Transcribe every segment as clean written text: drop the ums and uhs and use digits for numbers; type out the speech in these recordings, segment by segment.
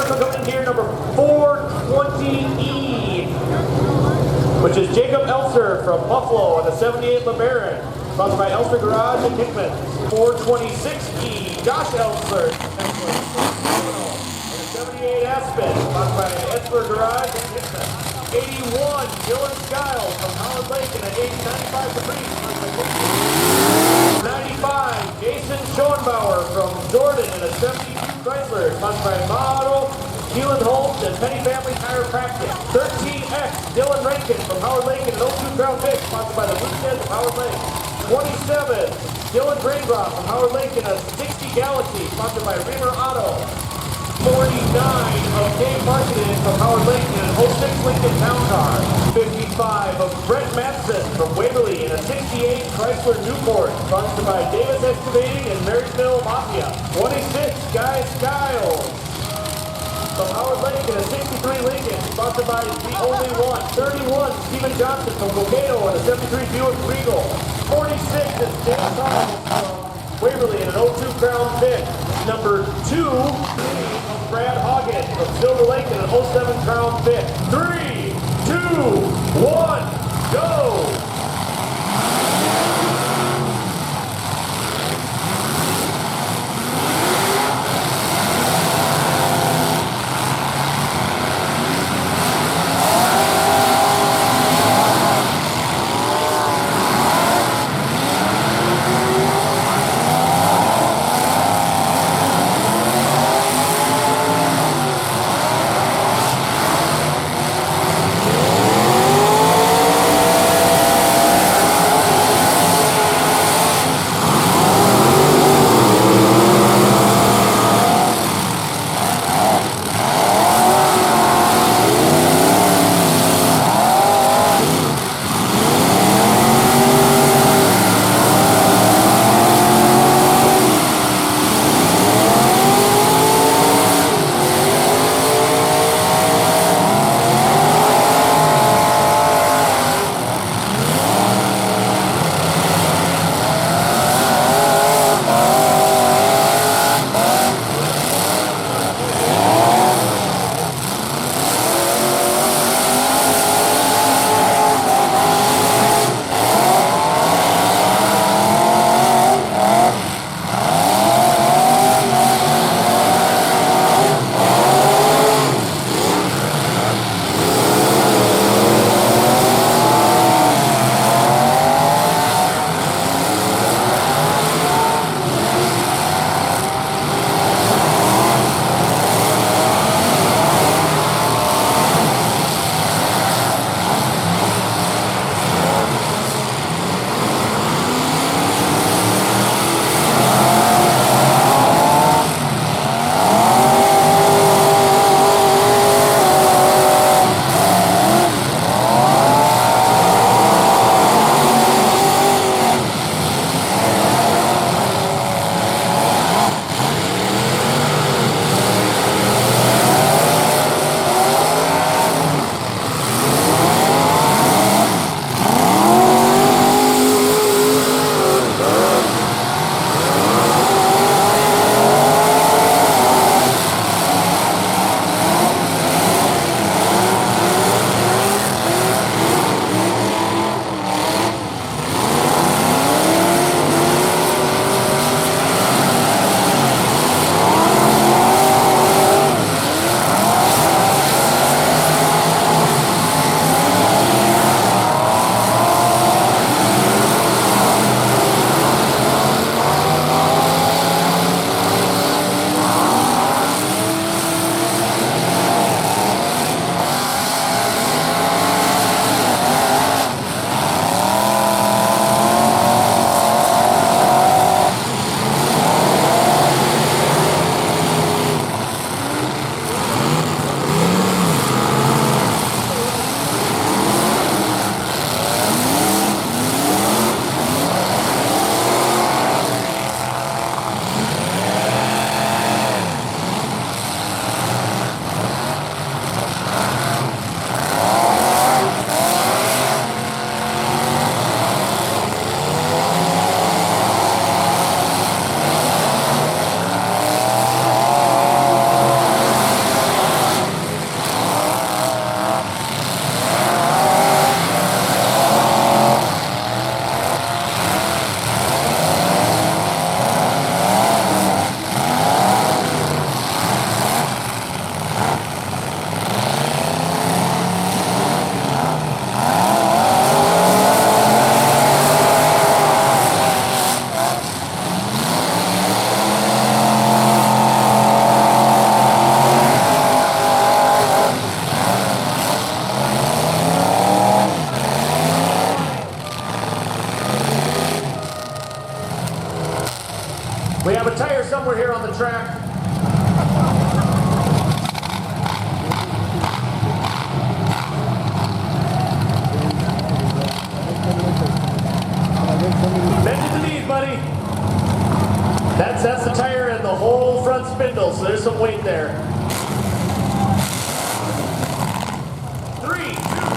vehicle coming in here, number 420E, which is Jacob Elster from Buffalo on the 78 LeBaron, sponsored by Elster Garage and Hickman. 426E, Josh Elster, on the 78 Aspen, sponsored by Elster Garage and Hickman. 81, Dylan Skiles from Howard Lake in an 95 Caprice, sponsored by Hickman. 95, Jason Schoenbauer from Jordan in a 72 Chrysler, sponsored by Model, Keelan Holmes, and Penny Family Chiropractic. 13X, Dylan Rankin from Howard Lake in an 02 Crown Vic, sponsored by the Bluesheds of Howard Lake. 27, Dylan Braingroff from Howard Lake in a 60 Galaxy, sponsored by Reamer Auto. 49 of Dave Marketing from Howard Lake in an 06 Lincoln Town Car. 55 of Brett Matson from Waverly in a 68 Chrysler Newport, sponsored by Davis Excavating and Marysville Mafia. 26, Guy Skiles from Howard Lake in a 63 Lincoln, sponsored by The Only One. 31, Stephen Johnson from Volcano in a 73 Buick Regal. 46 is Dan Thomas from Waverly in an 02 Crown Vic. Number 2, Brad Hoggett from Silver Lake in an 07 Crown Vic. 3, 2, 1, go! We have a tire somewhere here on the track. Bend to the knees, buddy. That's the tire and the whole front spindle, so there's some weight there. 3, 2.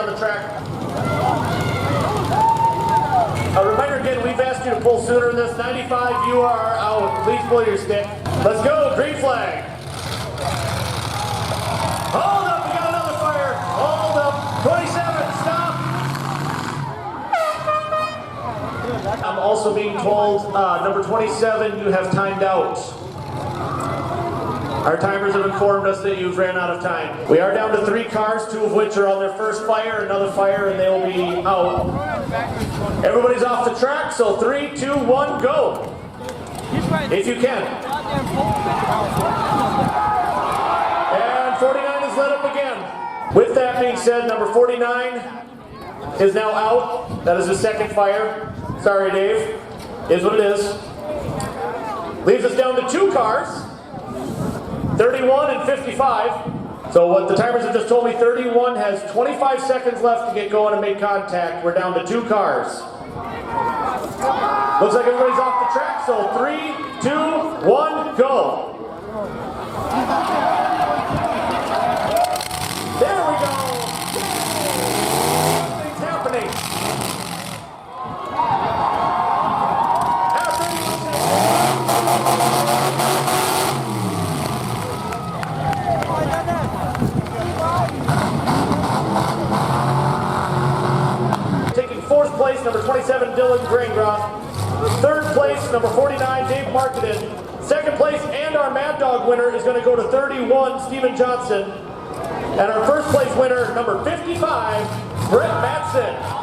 on the track. A reminder again, we've asked you to pull sooner than this. 95, you are out. Please pull your stick. Let's go, green flag. Hold up, we got another fire. Hold up, 27, stop. I'm also being told, number 27, you have timed out. Our timers have informed us that you've ran out of time. We are down to 3 cars, 2 of which are on their first fire, another fire, and they will be out. Everybody's off the track, so 3, 2, 1, go. If you can. And 49 is lit up again. With that being said, number 49 is now out. That is the second fire. Sorry, Dave. Is what it is. Leaves us down to 2 cars. 31 and 55. So what the timers have just told me, 31 has 25 seconds left to get going and make contact. We're down to 2 cars. Looks like everybody's off the track, so 3, 2, 1, go. There we go. Something's happening. Taking 4th place, number 27, Dylan Grangroth. 3rd place, number 49, Dave Marketed. 2nd place, and our Mad Dog winner is going to go to 31, Steven Johnson. And our 1st place winner, number 55, Brett Madsen.